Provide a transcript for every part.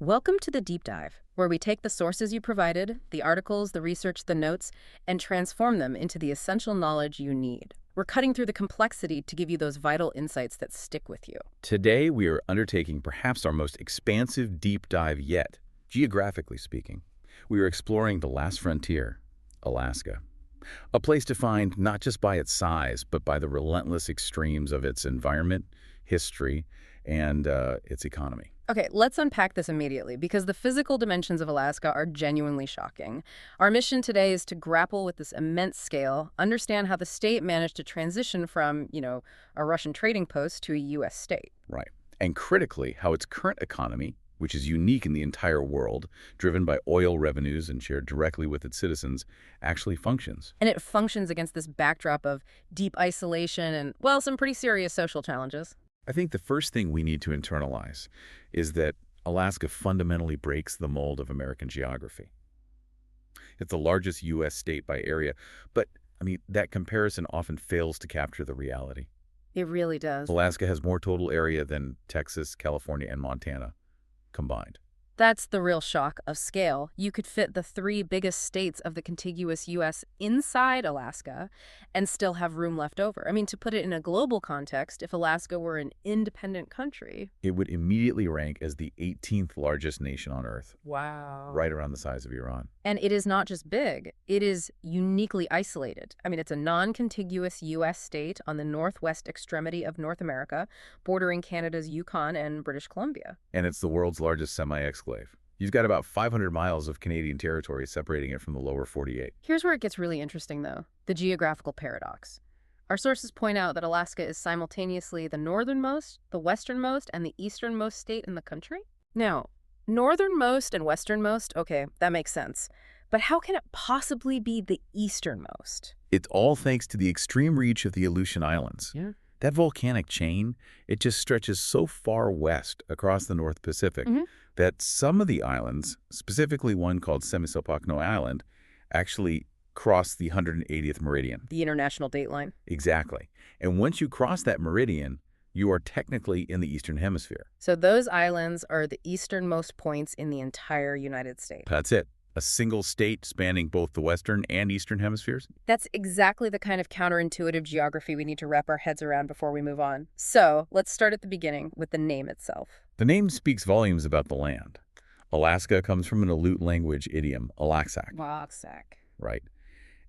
Welcome to the Deep Dive, where we take the sources you provided, the articles, the research, the notes, and transform them into the essential knowledge you need. We're cutting through the complexity to give you those vital insights that stick with you. Today, we are undertaking perhaps our most expansive deep dive yet, geographically speaking. We are exploring the last frontier, Alaska. A place defined not just by its size, but by the relentless extremes of its environment, history, and its economy. Okay, let's unpack this immediately because the physical dimensions of Alaska are genuinely shocking. Our mission today is to grapple with this immense scale, understand how the state managed to transition from, a Russian trading post to a U.S. state. Right. And critically, how its current economy, which is unique in the entire world, driven by oil revenues and shared directly with its citizens, actually functions. And it functions against this backdrop of deep isolation and, well, some pretty serious social challenges. I think the first thing we need to internalize is that Alaska fundamentally breaks the mold of American geography. It's the largest U.S. state by area, but, that comparison often fails to capture the reality. It really does. Alaska has more total area than Texas, California, and Montana combined. That's the real shock of scale. You could fit the three biggest states of the contiguous U.S. inside Alaska and still have room left over. To put it in a global context, if Alaska were an independent country, It would immediately rank as the 18th largest nation on Earth, wow. right around the size of Iran. And it is not just big, it is uniquely isolated. It's a non-contiguous U.S. state on the northwest extremity of North America, bordering Canada's Yukon and British Columbia. And it's the world's largest semi-exclave. You've got about 500 miles of Canadian territory separating it from the lower 48. Here's where it gets really interesting, though, the geographical paradox. Our sources point out that Alaska is simultaneously the northernmost, the westernmost, and the easternmost state in the country. Now, northernmost and westernmost, okay, that makes sense. But how can it possibly be the easternmost? It's all thanks to the extreme reach of the Aleutian Islands. Yeah. That volcanic chain, it just stretches so far west across the North Pacific that some of the islands, specifically one called Semisopocno Island, actually cross the 180th meridian. The international date line. Exactly. And once you cross that meridian, you are technically in the Eastern Hemisphere. So those islands are the easternmost points in the entire United States. That's it. A single state spanning both the Western and Eastern Hemispheres? That's exactly the kind of counterintuitive geography we need to wrap our heads around before we move on. So let's start at the beginning with the name itself. The name speaks volumes about the land. Alaska comes from an Aleut language idiom, Alaksak. Waxack. Right.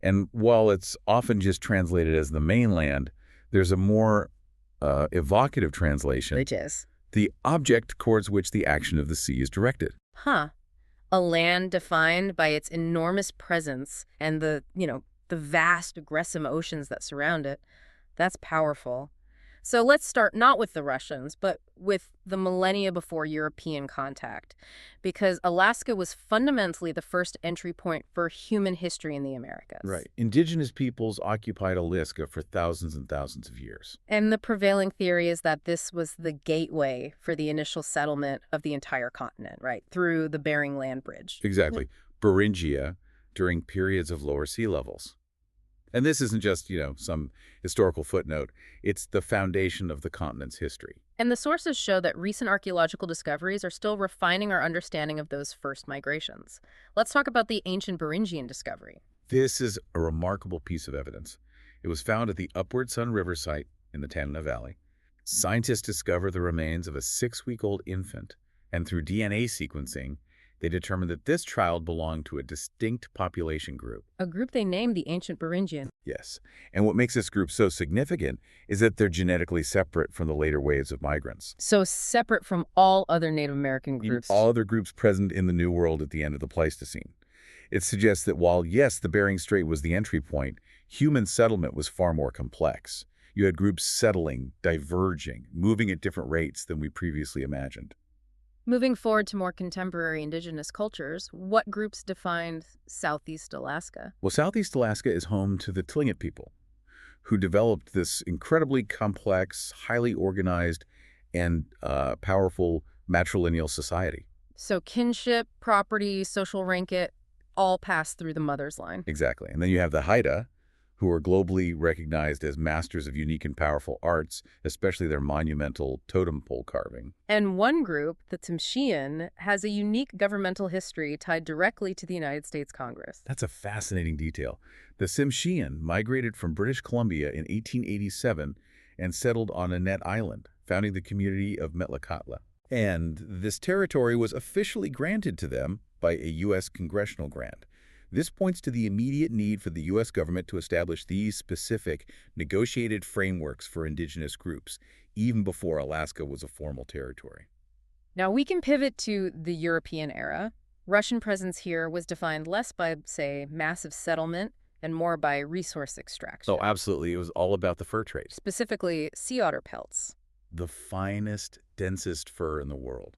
And while it's often just translated as the mainland, there's a more evocative translation. Which is? The object towards which the action of the sea is directed. Huh. A land defined by its enormous presence and the vast, aggressive oceans that surround it. That's powerful. So let's start not with the Russians, but with the millennia before European contact, because Alaska was fundamentally the first entry point for human history in the Americas. Right. Indigenous peoples occupied Alaska for thousands and thousands of years. And the prevailing theory is that this was the gateway for the initial settlement of the entire continent, right, through the Bering Land Bridge. Exactly. Beringia during periods of lower sea levels. And this isn't just, some historical footnote. It's the foundation of the continent's history. And the sources show that recent archaeological discoveries are still refining our understanding of those first migrations. Let's talk about the ancient Beringian discovery. This is a remarkable piece of evidence. It was found at the Upward Sun River site in the Tanana Valley. Scientists discovered the remains of a 6-week-old infant, and through DNA sequencing, they determined that this child belonged to a distinct population group. A group they named the ancient Beringian. Yes. And what makes this group so significant is that they're genetically separate from the later waves of migrants. So separate from all other Native American groups. All other groups present in the New World at the end of the Pleistocene. It suggests that while, yes, the Bering Strait was the entry point, human settlement was far more complex. You had groups settling, diverging, moving at different rates than we previously imagined. Moving forward to more contemporary indigenous cultures, what groups defined Southeast Alaska? Well, Southeast Alaska is home to the Tlingit people, who developed this incredibly complex, highly organized, and powerful matrilineal society. So kinship, property, social rank, it all pass through the mother's line. Exactly. And then you have the Haida, who are globally recognized as masters of unique and powerful arts, especially their monumental totem pole carving. And one group, the Tsimshian, has a unique governmental history tied directly to the United States Congress. That's a fascinating detail. The Tsimshian migrated from British Columbia in 1887 and settled on Annette Island, founding the community of Metlakatla. And this territory was officially granted to them by a U.S. congressional grant. This points to the immediate need for the U.S. government to establish these specific, negotiated frameworks for indigenous groups, even before Alaska was a formal territory. Now, we can pivot to the European era. Russian presence here was defined less by, say, massive settlement and more by resource extraction. Oh, absolutely. It was all about the fur trade. Specifically, sea otter pelts. The finest, densest fur in the world.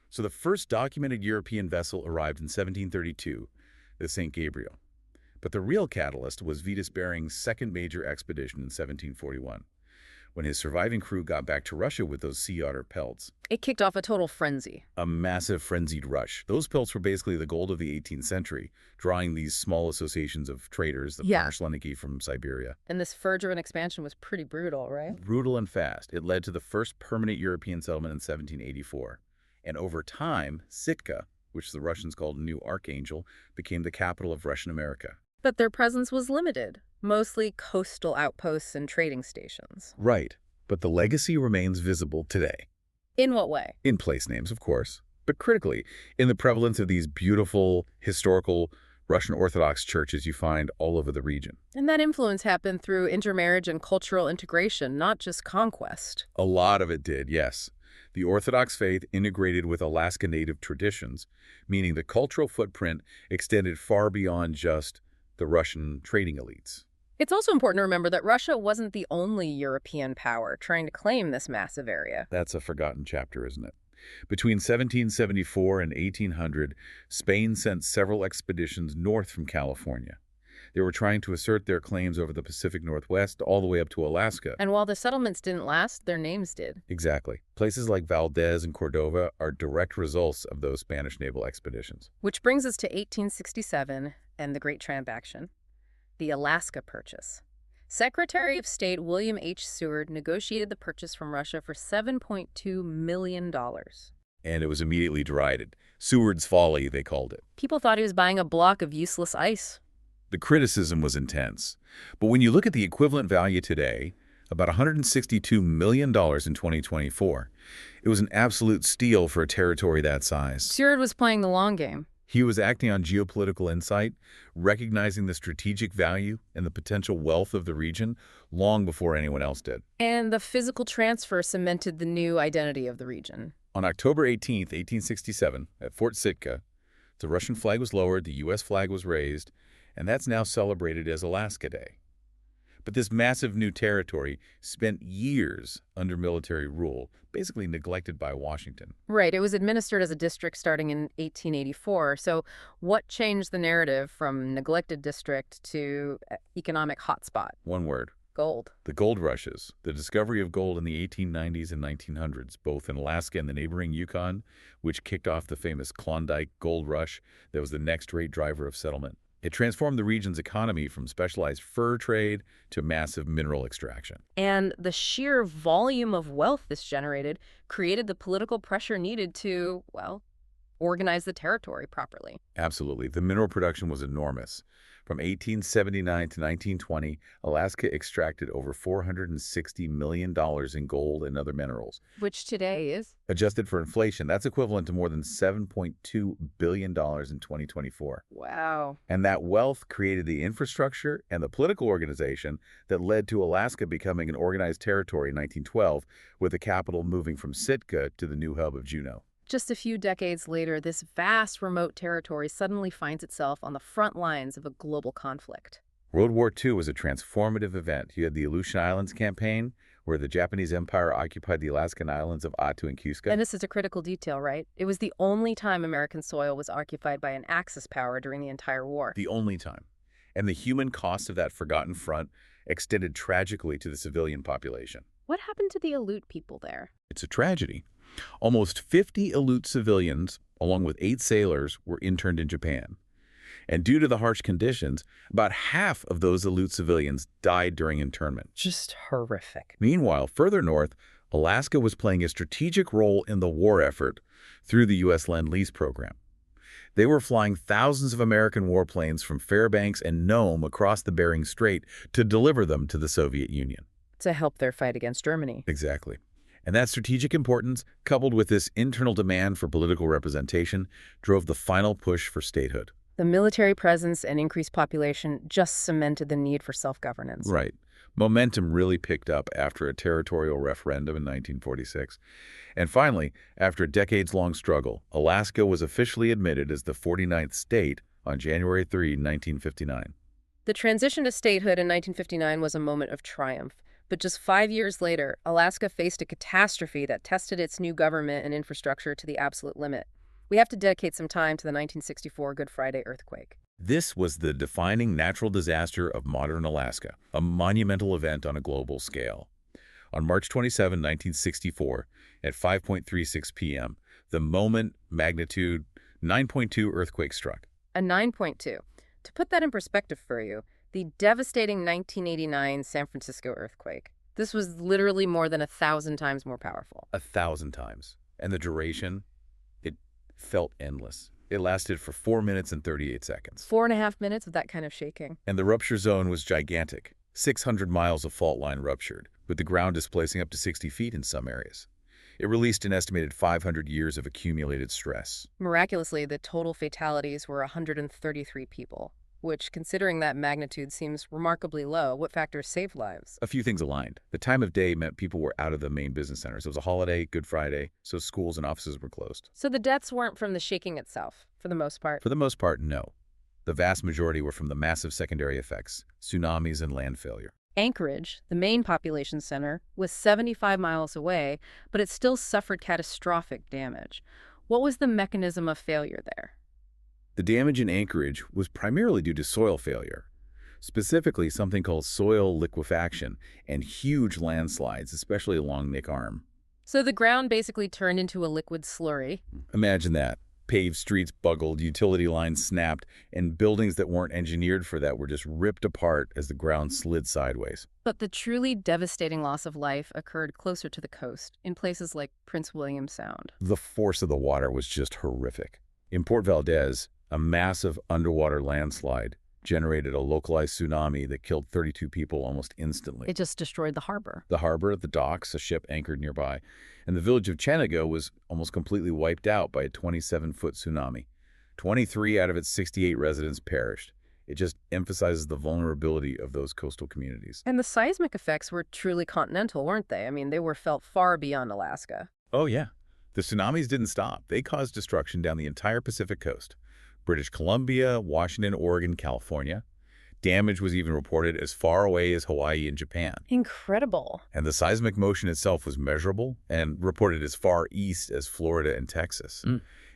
So the first documented European vessel arrived in 1732, the St. Gabriel. But the real catalyst was Vitus Bering's second major expedition in 1741, when his surviving crew got back to Russia with those sea otter pelts. It kicked off a total frenzy. A massive frenzied rush. Those pelts were basically the gold of the 18th century, drawing these small associations of traders, the Pershleniki from Siberia. And this fur-driven expansion was pretty brutal, right? Brutal and fast. It led to the first permanent European settlement in 1784. And over time, Sitka, which the Russians called New Archangel, became the capital of Russian America. But their presence was limited, mostly coastal outposts and trading stations. Right, but the legacy remains visible today. In what way? In place names, of course, but critically, in the prevalence of these beautiful, historical Russian Orthodox churches you find all over the region. And that influence happened through intermarriage and cultural integration, not just conquest. A lot of it did, yes. The Orthodox faith integrated with Alaska Native traditions, meaning the cultural footprint extended far beyond just the Russian trading elites. It's also important to remember that Russia wasn't the only European power trying to claim this massive area. That's a forgotten chapter, isn't it? Between 1774 and 1800, Spain sent several expeditions north from California. They were trying to assert their claims over the Pacific Northwest all the way up to Alaska. And while the settlements didn't last, their names did. Exactly. Places like Valdez and Cordova are direct results of those Spanish naval expeditions. Which brings us to 1867 and the Great Transaction, the Alaska Purchase. Secretary of State William H. Seward negotiated the purchase from Russia for $7.2 million. And it was immediately derided. Seward's folly, they called it. People thought he was buying a block of useless ice. The criticism was intense. But when you look at the equivalent value today, about $162 million in 2024, it was an absolute steal for a territory that size. Seward was playing the long game. He was acting on geopolitical insight, recognizing the strategic value and the potential wealth of the region long before anyone else did. And the physical transfer cemented the new identity of the region. On October 18, 1867, at Fort Sitka, the Russian flag was lowered, the U.S. flag was raised, and that's now celebrated as Alaska Day. But this massive new territory spent years under military rule, basically neglected by Washington. Right. It was administered as a district starting in 1884. So what changed the narrative from neglected district to economic hotspot? One word. Gold. The gold rushes, the discovery of gold in the 1890s and 1900s, both in Alaska and the neighboring Yukon, which kicked off the famous Klondike Gold Rush that was the next rate driver of settlement. It transformed the region's economy from specialized fur trade to massive mineral extraction. And the sheer volume of wealth this generated created the political pressure needed to, well, organize the territory properly. Absolutely. The mineral production was enormous. From 1879 to 1920, Alaska extracted over $460 million in gold and other minerals. Which today is? Adjusted for inflation, that's equivalent to more than $7.2 billion in 2024. Wow. And that wealth created the infrastructure and the political organization that led to Alaska becoming an organized territory in 1912, with the capital moving from Sitka to the new hub of Juneau. Just a few decades later, this vast remote territory suddenly finds itself on the front lines of a global conflict. World War II was a transformative event. You had the Aleutian Islands campaign, where the Japanese Empire occupied the Alaskan islands of Attu and Kuska. And this is a critical detail, right? It was the only time American soil was occupied by an Axis power during the entire war. The only time. And the human cost of that forgotten front extended tragically to the civilian population. What happened to the Aleut people there? It's a tragedy. Almost 50 Aleut civilians, along with 8 sailors, were interned in Japan. And due to the harsh conditions, about half of those Aleut civilians died during internment. Just horrific. Meanwhile, further north, Alaska was playing a strategic role in the war effort through the U.S. Lend-Lease program. They were flying thousands of American warplanes from Fairbanks and Nome across the Bering Strait to deliver them to the Soviet Union. To help their fight against Germany. Exactly. And that strategic importance, coupled with this internal demand for political representation, drove the final push for statehood. The military presence and increased population just cemented the need for self-governance. Right. Momentum really picked up after a territorial referendum in 1946. And finally, after a decades-long struggle, Alaska was officially admitted as the 49th state on January 3, 1959. The transition to statehood in 1959 was a moment of triumph. But just 5 years later, Alaska faced a catastrophe that tested its new government and infrastructure to the absolute limit. We have to dedicate some time to the 1964 Good Friday earthquake. This was the defining natural disaster of modern Alaska, a monumental event on a global scale. On March 27, 1964, at 5:36 p.m., the moment magnitude 9.2 earthquake struck. A 9.2. To put that in perspective for you, the devastating 1989 San Francisco earthquake. This was literally more than 1,000 times more powerful. 1,000 times. And the duration, it felt endless. It lasted for 4 minutes and 38 seconds. 4.5 minutes of that kind of shaking. And the rupture zone was gigantic. 600 miles of fault line ruptured, with the ground displacing up to 60 feet in some areas. It released an estimated 500 years of accumulated stress. Miraculously, the total fatalities were 133 people, which, considering that magnitude, seems remarkably low. What factors saved lives? A few things aligned. The time of day meant people were out of the main business centers. It was a holiday, Good Friday, so schools and offices were closed. So the deaths weren't from the shaking itself, for the most part? For the most part, no. The vast majority were from the massive secondary effects, tsunamis and land failure. Anchorage, the main population center, was 75 miles away, but it still suffered catastrophic damage. What was the mechanism of failure there? The damage in Anchorage was primarily due to soil failure, specifically something called soil liquefaction and huge landslides, especially along Nick Arm. So the ground basically turned into a liquid slurry. Imagine that. Paved streets buckled, utility lines snapped, and buildings that weren't engineered for that were just ripped apart as the ground slid sideways. But the truly devastating loss of life occurred closer to the coast, in places like Prince William Sound. The force of the water was just horrific. In Port Valdez, a massive underwater landslide generated a localized tsunami that killed 32 people almost instantly. It just destroyed the harbor. The harbor, the docks, a ship anchored nearby, and the village of Chenago was almost completely wiped out by a 27-foot tsunami. 23 out of its 68 residents perished. It just emphasizes the vulnerability of those coastal communities. And the seismic effects were truly continental, weren't they? I mean, they were felt far beyond Alaska. Oh, yeah. The tsunamis didn't stop. They caused destruction down the entire Pacific coast. British Columbia, Washington, Oregon, California. Damage was even reported as far away as Hawaii and Japan. Incredible. And the seismic motion itself was measurable and reported as far east as Florida and Texas.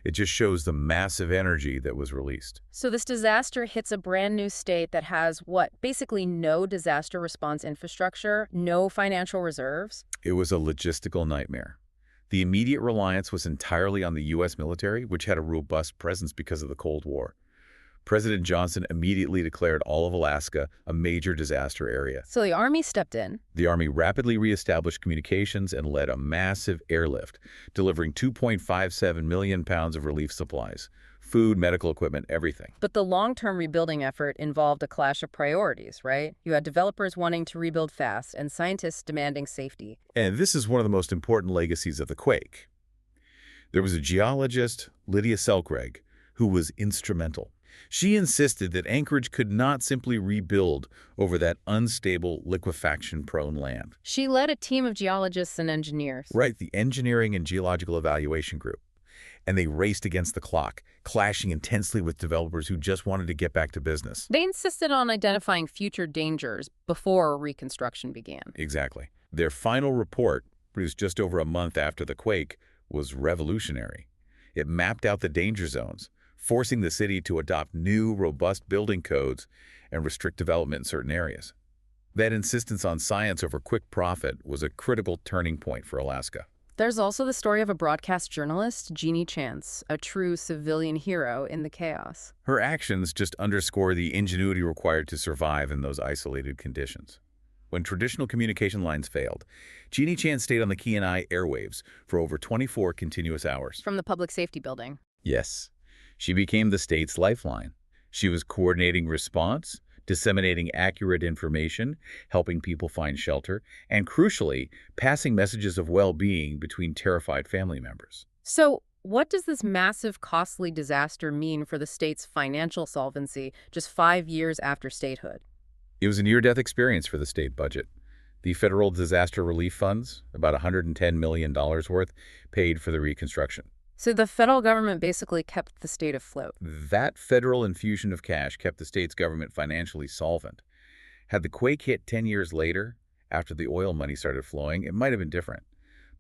It just shows the massive energy that was released. So this disaster hits a brand new state that has, what, basically no disaster response infrastructure, no financial reserves? It was a logistical nightmare. The immediate reliance was entirely on the U.S. military, which had a robust presence because of the Cold War. President Johnson immediately declared all of Alaska a major disaster area. So the Army stepped in. The Army rapidly reestablished communications and led a massive airlift, delivering 2.57 million pounds of relief supplies, food, medical equipment, everything. But the long-term rebuilding effort involved a clash of priorities, right? You had developers wanting to rebuild fast and scientists demanding safety. And this is one of the most important legacies of the quake. There was a geologist, Lydia Selkreg, who was instrumental. She insisted that Anchorage could not simply rebuild over that unstable, liquefaction-prone land. She led a team of geologists and engineers. Right, the Engineering and Geological Evaluation Group. And they raced against the clock, clashing intensely with developers who just wanted to get back to business. They insisted on identifying future dangers before reconstruction began. Exactly. Their final report, produced just over a month after the quake, was revolutionary. It mapped out the danger zones, forcing the city to adopt new, robust building codes and restrict development in certain areas. That insistence on science over quick profit was a critical turning point for Alaska. There's also the story of a broadcast journalist, Jeannie Chance, a true civilian hero in the chaos. Her actions just underscore the ingenuity required to survive in those isolated conditions. When traditional communication lines failed, Jeannie Chan stayed on the Kenai airwaves for over 24 continuous hours. From the public safety building. Yes, she became the state's lifeline. She was coordinating response, disseminating accurate information, helping people find shelter, and crucially, passing messages of well-being between terrified family members. So, what does this massive, costly disaster mean for the state's financial solvency just 5 years after statehood? It was a near-death experience for the state budget. The federal disaster relief funds, about $110 million worth, paid for the reconstruction. So the federal government basically kept the state afloat. That federal infusion of cash kept the state's government financially solvent. Had the quake hit 10 years later, after the oil money started flowing, it might have been different.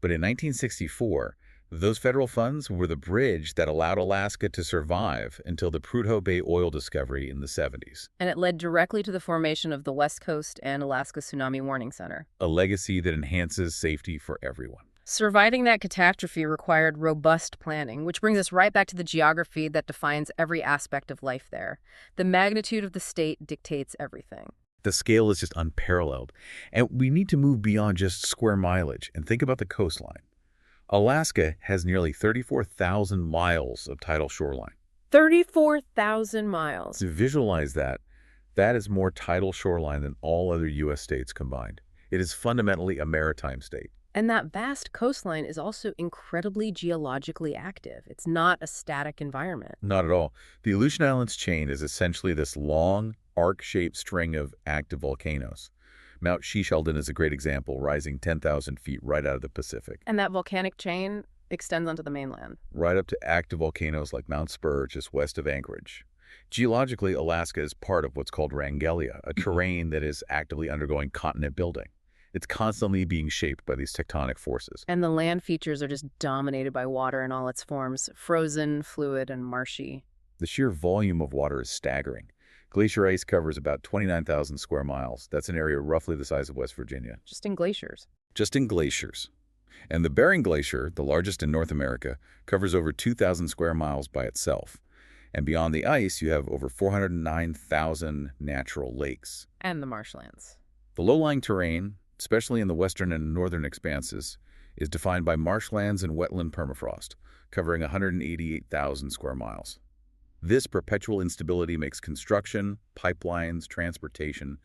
But in 1964, those federal funds were the bridge that allowed Alaska to survive until the Prudhoe Bay oil discovery in the 70s. And it led directly to the formation of the West Coast and Alaska Tsunami Warning Center. A legacy that enhances safety for everyone. Surviving that catastrophe required robust planning, which brings us right back to the geography that defines every aspect of life there. The magnitude of the state dictates everything. The scale is just unparalleled, and we need to move beyond just square mileage and think about the coastline. Alaska has nearly 34,000 miles of tidal shoreline. 34,000 miles. To visualize that, that is more tidal shoreline than all other U.S. states combined. It is fundamentally a maritime state. And that vast coastline is also incredibly geologically active. It's not a static environment. Not at all. The Aleutian Islands chain is essentially this long, arc-shaped string of active volcanoes. Mount Shishaldin is a great example, rising 10,000 feet right out of the Pacific. And that volcanic chain extends onto the mainland. Right up to active volcanoes like Mount Spur, just west of Anchorage. Geologically, Alaska is part of what's called Wrangellia, a terrain that is actively undergoing continent building. It's constantly being shaped by these tectonic forces. And the land features are just dominated by water in all its forms, frozen, fluid, and marshy. The sheer volume of water is staggering. Glacier ice covers about 29,000 square miles. That's an area roughly the size of West Virginia. Just in glaciers. Just in glaciers. And the Bering Glacier, the largest in North America, covers over 2,000 square miles by itself. And beyond the ice, you have over 409,000 natural lakes. And the marshlands. The low-lying terrain, especially in the western and northern expanses, is defined by marshlands and wetland permafrost, covering 188,000 square miles. This perpetual instability makes construction, pipelines, transportation,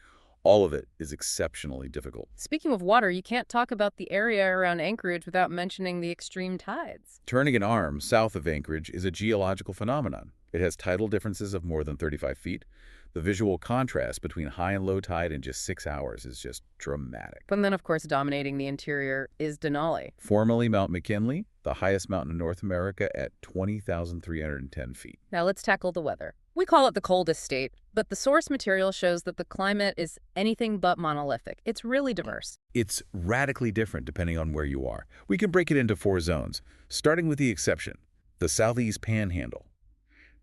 all of it is exceptionally difficult. Speaking of water, you can't talk about the area around Anchorage without mentioning the extreme tides. Turning an arm south of Anchorage is a geological phenomenon. It has tidal differences of more than 35 feet. The visual contrast between high and low tide in just 6 hours is just dramatic. But then, of course, dominating the interior is Denali. Formerly Mount McKinley, the highest mountain in North America at 20,310 feet. Now let's tackle the weather. We call it the coldest state, but the source material shows that the climate is anything but monolithic. It's really diverse. It's radically different depending on where you are. We can break it into 4 zones, starting with the exception, the Southeast Panhandle.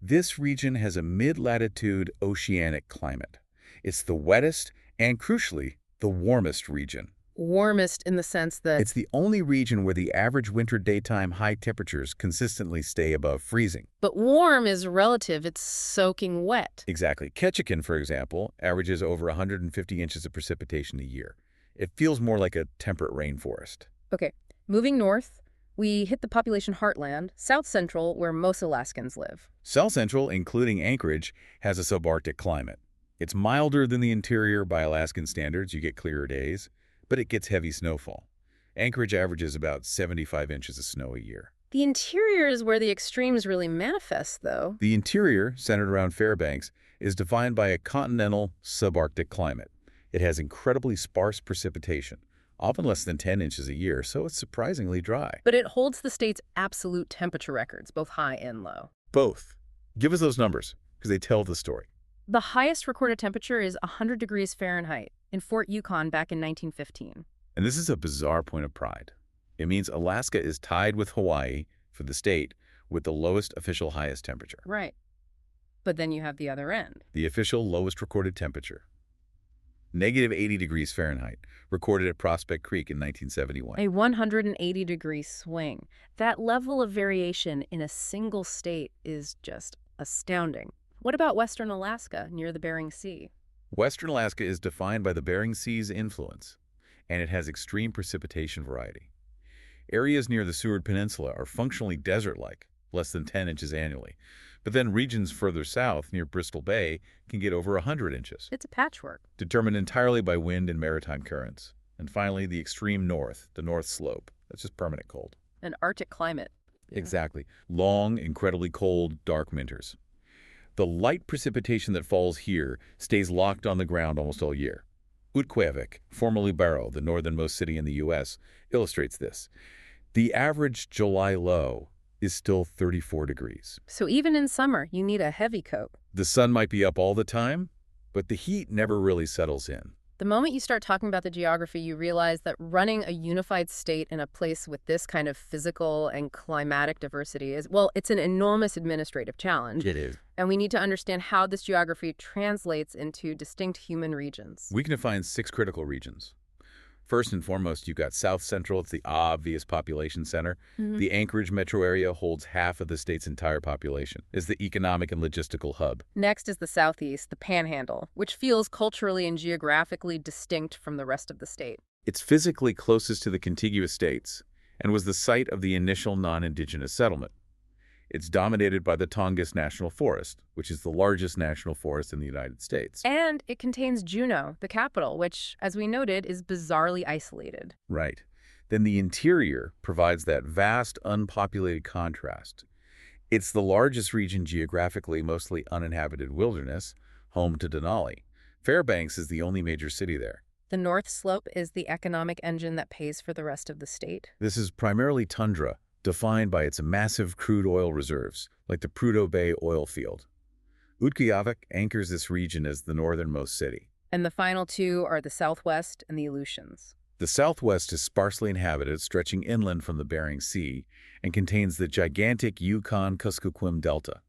This region has a mid-latitude oceanic climate. It's the wettest and, crucially, the warmest region. Warmest in the sense that It's the only region where the average winter daytime high temperatures consistently stay above freezing. But warm is relative. It's soaking wet. Exactly. Ketchikan, for example, averages over 150 inches of precipitation a year. It feels more like a temperate rainforest. Okay, moving north, we hit the population heartland, South Central, where most Alaskans live. South Central, including Anchorage, has a subarctic climate. It's milder than the interior by Alaskan standards. You get clearer days, but it gets heavy snowfall. Anchorage averages about 75 inches of snow a year. The interior is where the extremes really manifest, though. The interior, centered around Fairbanks, is defined by a continental subarctic climate. It has incredibly sparse precipitation, often less than 10 inches a year, so it's surprisingly dry. But it holds the state's absolute temperature records, both high and low. Both. Give us those numbers, because they tell the story. The highest recorded temperature is 100 degrees Fahrenheit in Fort Yukon back in 1915. And this is a bizarre point of pride. It means Alaska is tied with Hawaii for the state with the lowest official highest temperature. Right. But then you have the other end. The official lowest recorded temperature. -80 degrees Fahrenheit, recorded at Prospect Creek in 1971. A 180-degree swing. That level of variation in a single state is just astounding. What about western Alaska near the Bering Sea? Western Alaska is defined by the Bering Sea's influence, and it has extreme precipitation variety. Areas near the Seward Peninsula are functionally desert-like, less than 10 inches annually. But then regions further south, near Bristol Bay, can get over 100 inches, It's a patchwork. determined entirely by wind and maritime currents. And finally, the extreme north, the North Slope. That's just permanent cold. An Arctic climate. Exactly. Long, incredibly cold, dark winters. The light precipitation that falls here stays locked on the ground almost all year. Utqiagvik, formerly Barrow, the northernmost city in the U.S., illustrates this. The average July low is still 34 degrees. So even in summer, you need a heavy coat. The sun might be up all the time, but the heat never really settles in. The moment you start talking about the geography, you realize that running a unified state in a place with this kind of physical and climatic diversity is, well, it's an enormous administrative challenge. It is. And we need to understand how this geography translates into distinct human regions. We can define 6 critical regions. First and foremost, you've got South Central. It's the obvious population center. The Anchorage metro area holds half of the state's entire population. It's the economic and logistical hub. Next is the Southeast, the Panhandle, which feels culturally and geographically distinct from the rest of the state. It's physically closest to the contiguous states and was the site of the initial non-indigenous settlement. It's dominated by the Tongass National Forest, which is the largest national forest in the United States. And it contains Juneau, the capital, which, as we noted, is bizarrely isolated. Right. Then the interior provides that vast, unpopulated contrast. It's the largest region geographically, mostly uninhabited wilderness, home to Denali. Fairbanks is the only major city there. The North Slope is the economic engine that pays for the rest of the state. This is primarily tundra, defined by its massive crude oil reserves, like the Prudhoe Bay oil field. Utqiagvik anchors this region as the northernmost city. And the final two are the Southwest and the Aleutians. The southwest is sparsely inhabited, stretching inland from the Bering Sea, and contains the gigantic Yukon-Kuskokwim Delta,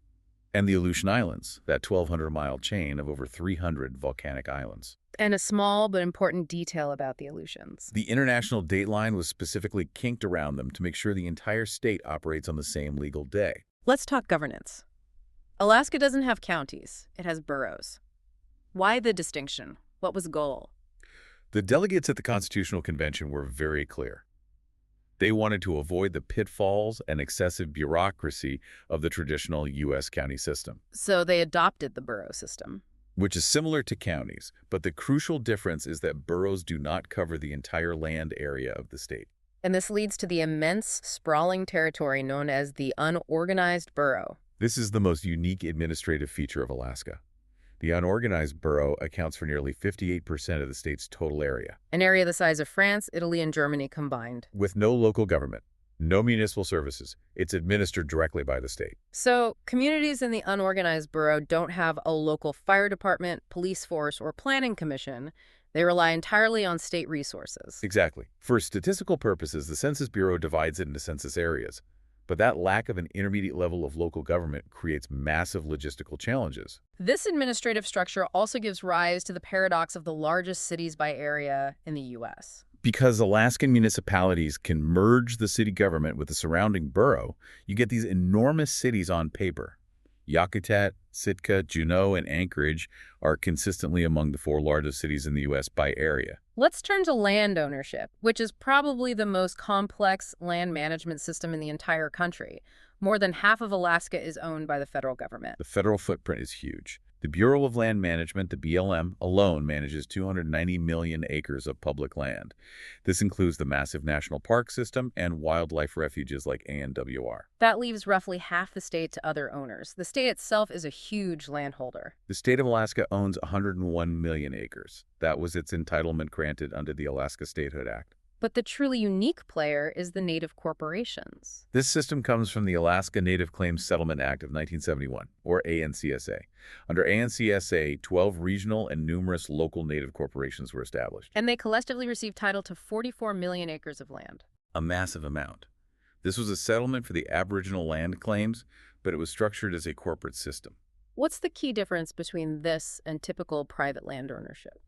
and the Aleutian Islands, that 1,200-mile chain of over 300 volcanic islands. And a small but important detail about the Aleutians. The international date line was specifically kinked around them to make sure the entire state operates on the same legal day. Let's talk governance. Alaska doesn't have counties. It has boroughs. Why the distinction? What was the goal? The delegates at the Constitutional Convention were very clear. They wanted to avoid the pitfalls and excessive bureaucracy of the traditional U.S. county system, So they adopted the borough system. which is similar to counties, but the crucial difference is that boroughs do not cover the entire land area of the state. And this leads to the immense, sprawling territory known as the unorganized borough. This is the most unique administrative feature of Alaska. The unorganized borough accounts for nearly 58% of the state's total area, An area the size of France, Italy, and Germany combined. with no local government, no municipal services. It's administered directly by the state. So, communities in the unorganized borough don't have a local fire department, police force, or planning commission. They rely entirely on state resources. Exactly. For statistical purposes, the Census Bureau divides it into census areas. But that lack of an intermediate level of local government creates massive logistical challenges. This administrative structure also gives rise to the paradox of the largest cities by area in the U.S. Because Alaskan municipalities can merge the city government with the surrounding borough, you get these enormous cities on paper. Yakutat, Sitka, Juneau, and Anchorage are consistently among the 4 largest cities in the U.S. by area. Let's turn to land ownership, which is probably the most complex land management system in the entire country. More than half of Alaska is owned by the federal government. The federal footprint is huge. The Bureau of Land Management, the BLM, alone manages 290 million acres of public land. This includes the massive national park system and wildlife refuges like ANWR. That leaves roughly half the state to other owners. The state itself is a huge landholder. The state of Alaska owns 101 million acres. That was its entitlement granted under the Alaska Statehood Act. But the truly unique player is the native corporations. This system comes from the Alaska Native Claims Settlement Act of 1971, or ANCSA. Under ANCSA, 12 regional and numerous local native corporations were established. And they collectively received title to 44 million acres of land. A massive amount. This was a settlement for the Aboriginal land claims, but it was structured as a corporate system. What's the key difference between this and typical private land ownership?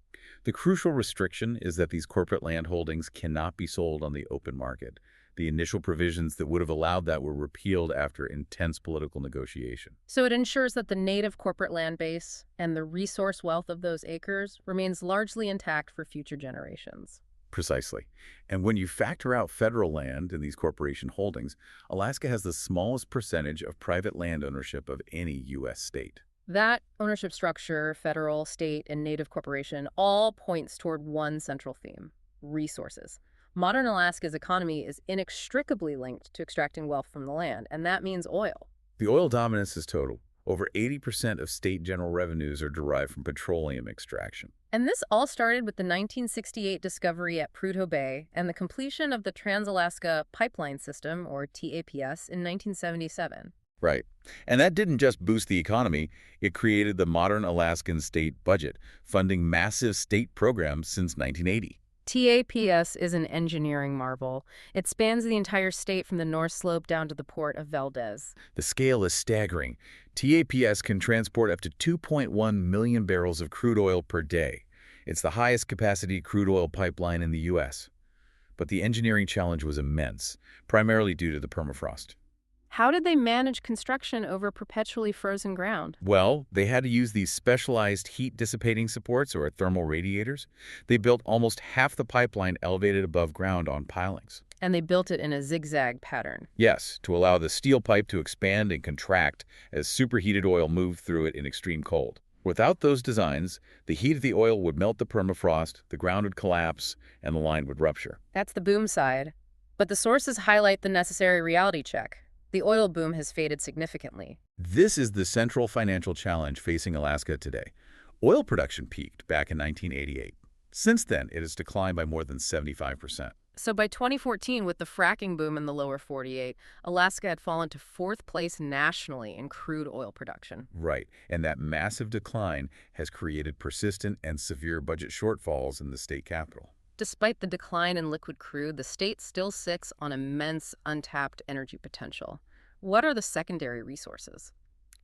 The crucial restriction is that these corporate land holdings cannot be sold on the open market. The initial provisions that would have allowed that were repealed after intense political negotiation. So it ensures that the native corporate land base and the resource wealth of those acres remains largely intact for future generations. Precisely. And when you factor out federal land in these corporation holdings, Alaska has the smallest percentage of private land ownership of any U.S. state. That ownership structure, federal, state, and native corporation, all points toward one central theme: resources. Modern Alaska's economy is inextricably linked to extracting wealth from the land, and that means oil. The oil dominance is total. Over 80% of state general revenues are derived from petroleum extraction. And this all started with the 1968 discovery at Prudhoe Bay and the completion of the Trans-Alaska Pipeline System, or TAPS, in 1977. Right. And that didn't just boost the economy, it created the modern Alaskan state budget, funding massive state programs since 1980. TAPS is an engineering marvel. It spans the entire state from the North Slope down to the port of Valdez. The scale is staggering. TAPS can transport up to 2.1 million barrels of crude oil per day. It's the highest capacity crude oil pipeline in the U.S. But the engineering challenge was immense, primarily due to the permafrost. How did they manage construction over perpetually frozen ground? Well, they had to use these specialized heat-dissipating supports, or thermal radiators. They built almost half the pipeline elevated above ground on pilings. And they built it in a zigzag pattern. Yes, to allow the steel pipe to expand and contract as superheated oil moved through it in extreme cold. Without those designs, the heat of the oil would melt the permafrost, the ground would collapse, and the line would rupture. That's the boom side. But the sources highlight the necessary reality check. The oil boom has faded significantly. This is the central financial challenge facing Alaska today. Oil production peaked back in 1988. Since then, it has declined by more than 75%. So by 2014, with the fracking boom in the lower 48, Alaska had fallen to fourth place nationally in crude oil production. Right, and that massive decline has created persistent and severe budget shortfalls in the state capital. Despite the decline in liquid crude, the state still sits on immense untapped energy potential. What are the secondary resources?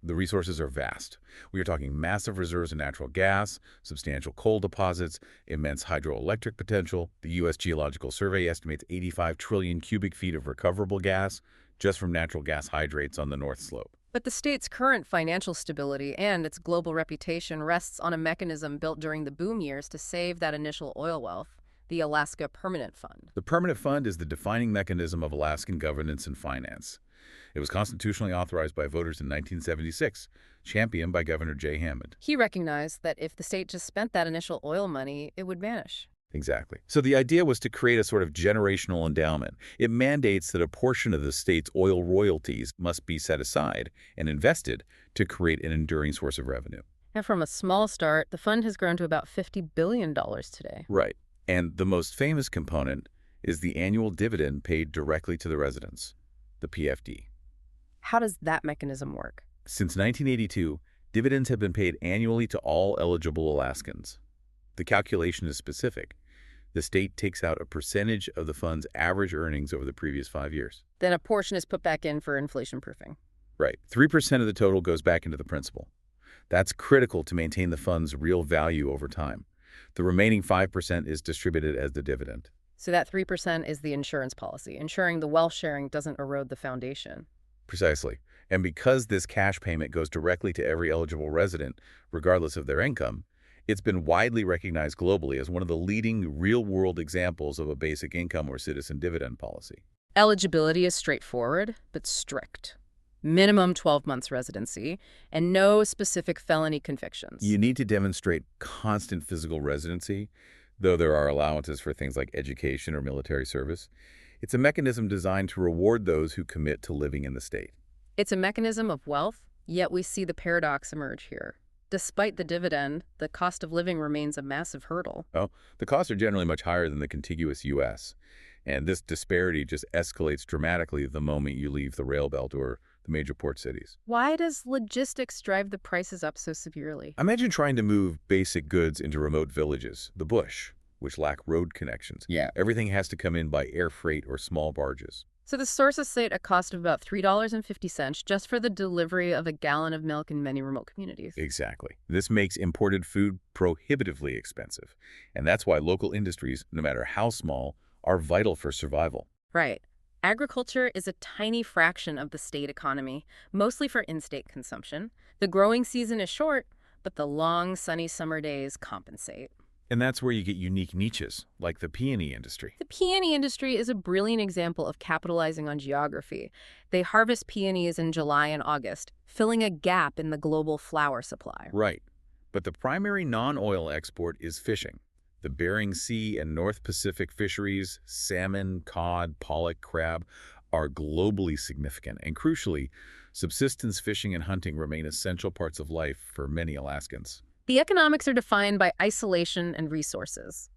The resources are vast. We are talking massive reserves of natural gas, substantial coal deposits, immense hydroelectric potential. The U.S. Geological Survey estimates 85 trillion cubic feet of recoverable gas just from natural gas hydrates on the North Slope. But the state's current financial stability and its global reputation rests on a mechanism built during the boom years to save that initial oil wealth: the Alaska Permanent Fund. The Permanent Fund is the defining mechanism of Alaskan governance and finance. It was constitutionally authorized by voters in 1976, championed by Governor Jay Hammond. He recognized that if the state just spent that initial oil money, it would vanish. Exactly. So the idea was to create a sort of generational endowment. It mandates that a portion of the state's oil royalties must be set aside and invested to create an enduring source of revenue. And from a small start, the fund has grown to about $50 billion today. Right. And the most famous component is the annual dividend paid directly to the residents, the PFD. How does that mechanism work? Since 1982, dividends have been paid annually to all eligible Alaskans. The calculation is specific. The state takes out a percentage of the fund's average earnings over the previous 5 years. Then a portion is put back in for inflation proofing. Right. 3% of the total goes back into the principal. That's critical to maintain the fund's real value over time. The remaining 5% is distributed as the dividend. So that 3% is the insurance policy, ensuring the wealth sharing doesn't erode the foundation. Precisely. And because this cash payment goes directly to every eligible resident, regardless of their income, it's been widely recognized globally as one of the leading real-world examples of a basic income or citizen dividend policy. Eligibility is straightforward, but strict. Minimum 12 months residency, and no specific felony convictions. You need to demonstrate constant physical residency, though there are allowances for things like education or military service. It's a mechanism designed to reward those who commit to living in the state. It's a mechanism of wealth, yet we see the paradox emerge here. Despite the dividend, the cost of living remains a massive hurdle. Oh, the costs are generally much higher than the contiguous U.S., and this disparity just escalates dramatically the moment you leave the rail belt or the major port cities. Why does logistics drive the prices up so severely? Imagine trying to move basic goods into remote villages, the bush, which lack road connections. Yeah. Everything has to come in by air freight or small barges. So the sources cite a cost of about $3.50 just for the delivery of a gallon of milk in many remote communities. Exactly. This makes imported food prohibitively expensive. And that's why local industries, no matter how small, are vital for survival. Right. Agriculture is a tiny fraction of the state economy, mostly for in-state consumption. The growing season is short, but the long, sunny summer days compensate. And that's where you get unique niches, like the peony industry. The peony industry is a brilliant example of capitalizing on geography. They harvest peonies in July and August, filling a gap in the global flower supply. Right. But the primary non-oil export is fishing. The Bering Sea and North Pacific fisheries, salmon, cod, pollock, crab, are globally significant. And crucially, subsistence fishing and hunting remain essential parts of life for many Alaskans. The economics are defined by isolation and resources.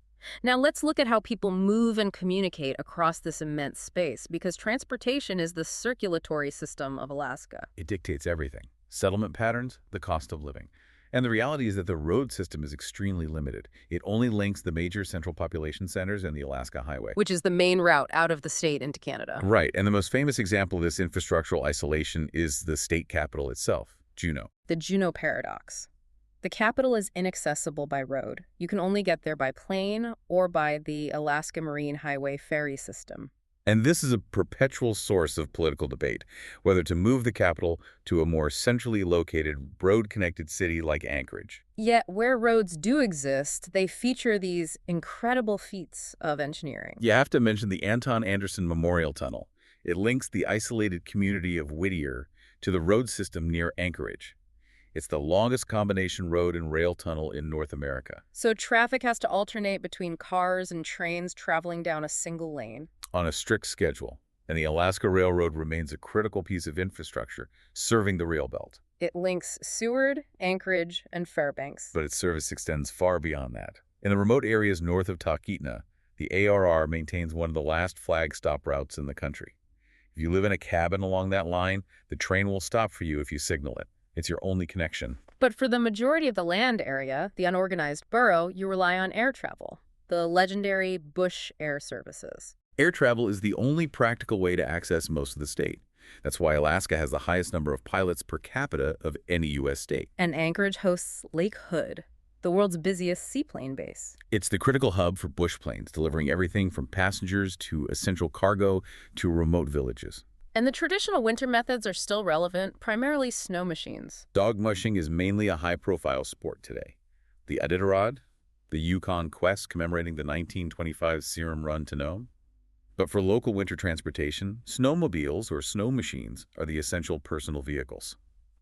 Now let's look at how people move and communicate across this immense space, because transportation is the circulatory system of Alaska. It dictates everything. Settlement patterns, the cost of living. And the reality is that the road system is extremely limited. It only links the major central population centers and the Alaska Highway. Which is the main route out of the state into Canada. Right, and the most famous example of this infrastructural isolation is the state capital itself, Juneau. The Juneau paradox. The capital is inaccessible by road. You can only get there by plane or by the Alaska Marine Highway ferry system. And this is a perpetual source of political debate, whether to move the capital to a more centrally located, road-connected city like Anchorage. Yet, where roads do exist, they feature these incredible feats of engineering. You have to mention the Anton Anderson Memorial Tunnel. It links the isolated community of Whittier to the road system near Anchorage. It's the longest combination road and rail tunnel in North America. So traffic has to alternate between cars and trains traveling down a single lane. On a strict schedule, and the Alaska Railroad remains a critical piece of infrastructure serving the rail belt. It links Seward, Anchorage, and Fairbanks. But its service extends far beyond that. In the remote areas north of Talkeetna, the ARR maintains one of the last flag stop routes in the country. If you live in a cabin along that line, the train will stop for you if you signal it. It's your only connection. But for the majority of the land area, the unorganized borough, you rely on air travel, the legendary bush air services. Air travel is the only practical way to access most of the state. That's why Alaska has the highest number of pilots per capita of any U.S. state. And Anchorage hosts Lake Hood, the world's busiest seaplane base. It's the critical hub for bush planes, delivering everything from passengers to essential cargo to remote villages. And the traditional winter methods are still relevant, primarily snow machines. Dog mushing is mainly a high-profile sport today. The Iditarod, the Yukon Quest commemorating the 1925 Serum Run to Nome. But for local winter transportation, snowmobiles or snow machines are the essential personal vehicles.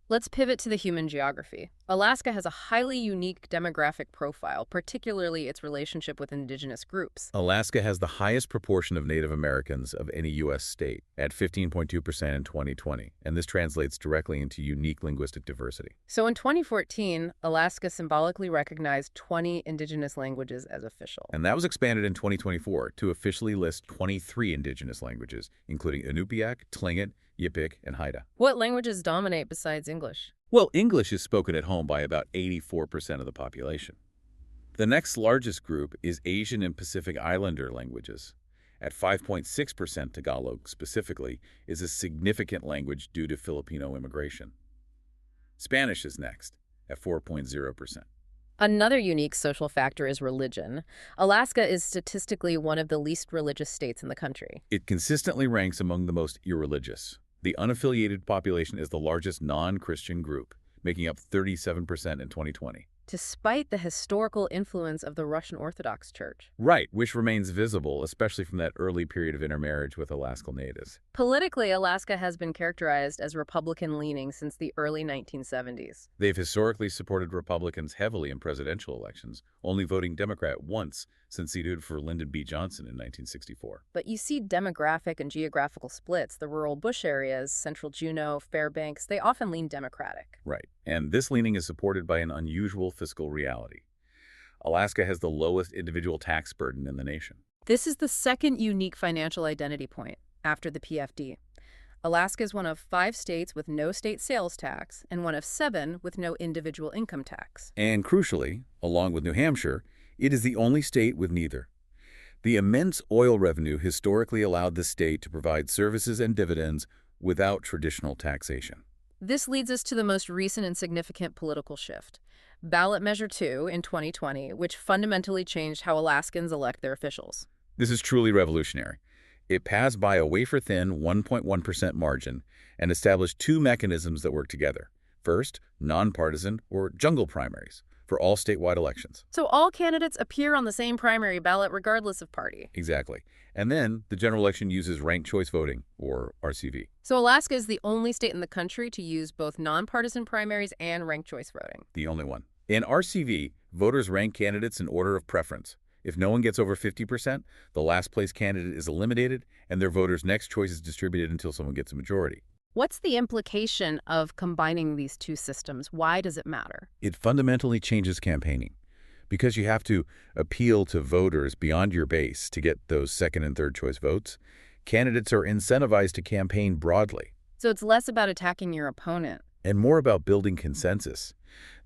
Let's pivot to the human geography. Alaska has a highly unique demographic profile, particularly its relationship with indigenous groups. Alaska has the highest proportion of Native Americans of any U.S. state, at 15.2% in 2020, and this translates directly into unique linguistic diversity. So in 2014, Alaska symbolically recognized 20 indigenous languages as official. And that was expanded in 2024 to officially list 23 indigenous languages, including Inupiaq, Tlingit, Yupik, and Haida. What languages dominate besides English? Well, English is spoken at home by about 84% of the population. The next largest group is Asian and Pacific Islander languages. At 5.6%, Tagalog specifically is a significant language due to Filipino immigration. Spanish is next, at 4.0%. Another unique social factor is religion. Alaska is statistically one of the least religious states in the country. It consistently ranks among the most irreligious. The unaffiliated population is the largest non-Christian group, making up 37% in 2020. Despite the historical influence of the Russian Orthodox Church. Right, which remains visible, especially from that early period of intermarriage with Alaskan natives. Politically, Alaska has been characterized as Republican-leaning since the early 1970s. They've historically supported Republicans heavily in presidential elections, only voting Democrat once since seated for Lyndon B. Johnson in 1964. But you see demographic and geographical splits. The rural bush areas, central Juneau, Fairbanks, they often lean Democratic. Right, and this leaning is supported by an unusual fiscal reality. Alaska has the lowest individual tax burden in the nation. This is the second unique financial identity point, after the PFD. Alaska is one of 5 states with no state sales tax and one of 7 with no individual income tax. And crucially, along with New Hampshire, it is the only state with neither. The immense oil revenue historically allowed the state to provide services and dividends without traditional taxation. This leads us to the most recent and significant political shift. Ballot Measure 2 in 2020, which fundamentally changed how Alaskans elect their officials. This is truly revolutionary. It passed by a wafer-thin 1.1% margin and established two mechanisms that work together. First, nonpartisan or jungle primaries for all statewide elections. So all candidates appear on the same primary ballot regardless of party. Exactly. And then the general election uses ranked choice voting, or RCV. So Alaska is the only state in the country to use both nonpartisan primaries and ranked choice voting. The only one. In RCV, voters rank candidates in order of preference. If no one gets over 50%, the last place candidate is eliminated, and their voters' next choice is distributed until someone gets a majority. What's the implication of combining these two systems? Why does it matter? It fundamentally changes campaigning. Because you have to appeal to voters beyond your base to get those second and third choice votes, candidates are incentivized to campaign broadly So it's less about attacking your opponent. and more about building consensus.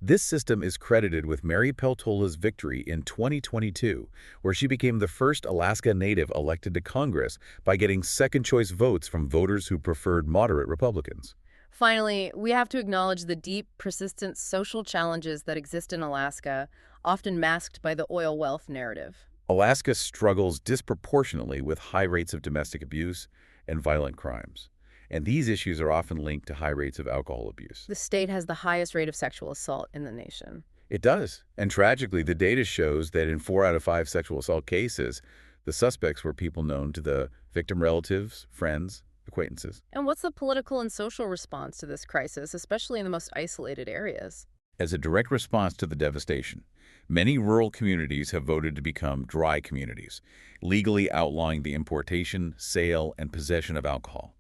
This system is credited with Mary Peltola's victory in 2022, where she became the first Alaska Native elected to Congress by getting second-choice votes from voters who preferred moderate Republicans. Finally, we have to acknowledge the deep, persistent social challenges that exist in Alaska, often masked by the oil wealth narrative. Alaska struggles disproportionately with high rates of domestic abuse and violent crimes, and these issues are often linked to high rates of alcohol abuse. The state has the highest rate of sexual assault in the nation. It does, and tragically, the data shows that in 4 out of 5 sexual assault cases, the suspects were people known to the victim relatives, friends, acquaintances. And what's the political and social response to this crisis, especially in the most isolated areas? As a direct response to the devastation, many rural communities have voted to become dry communities, legally outlawing the importation, sale, and possession of alcohol.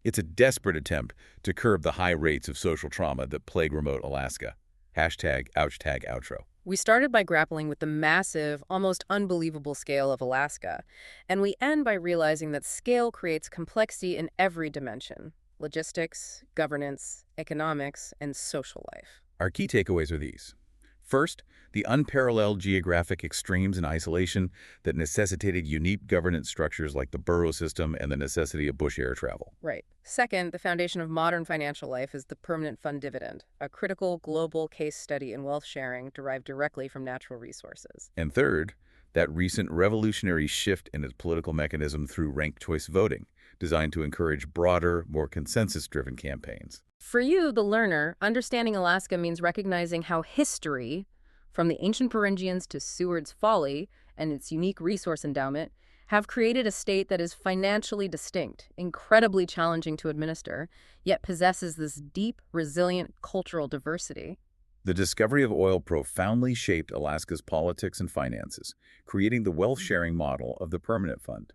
It's a desperate attempt to curb the high rates of social trauma that plague remote Alaska. #OuchTagOutro. We started by grappling with the massive, almost unbelievable scale of Alaska, and we end by realizing that scale creates complexity in every dimension: logistics, governance, economics, and social life. Our key takeaways are these. First, the unparalleled geographic extremes and isolation that necessitated unique governance structures like the borough system and the necessity of bush air travel. Right. Second, the foundation of modern financial life is the permanent fund dividend, a critical global case study in wealth sharing derived directly from natural resources. And third, that recent revolutionary shift in its political mechanism through ranked choice voting, designed to encourage broader, more consensus-driven campaigns. For you, the learner, understanding Alaska means recognizing how history, from the ancient Peringians to Seward's Folly and its unique resource endowment, have created a state that is financially distinct, incredibly challenging to administer, yet possesses this deep, resilient cultural diversity. The discovery of oil profoundly shaped Alaska's politics and finances, creating the wealth-sharing model of the Permanent Fund.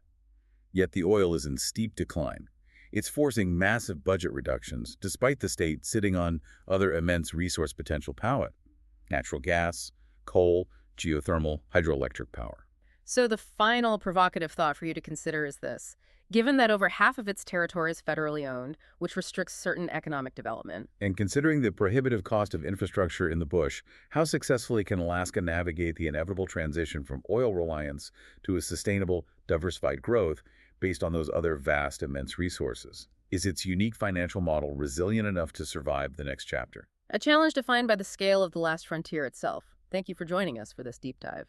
Yet the oil is in steep decline. It's forcing massive budget reductions, despite the state sitting on other immense resource potential power: natural gas, coal, geothermal, hydroelectric power. So the final provocative thought for you to consider is this. Given that over half of its territory is federally owned, which restricts certain economic development, And considering the prohibitive cost of infrastructure in the bush, how successfully can Alaska navigate the inevitable transition from oil reliance to a sustainable, diversified growth based on those other vast, immense resources? Is its unique financial model resilient enough to survive the next chapter? a challenge defined by the scale of the last frontier itself. Thank you for joining us for this deep dive.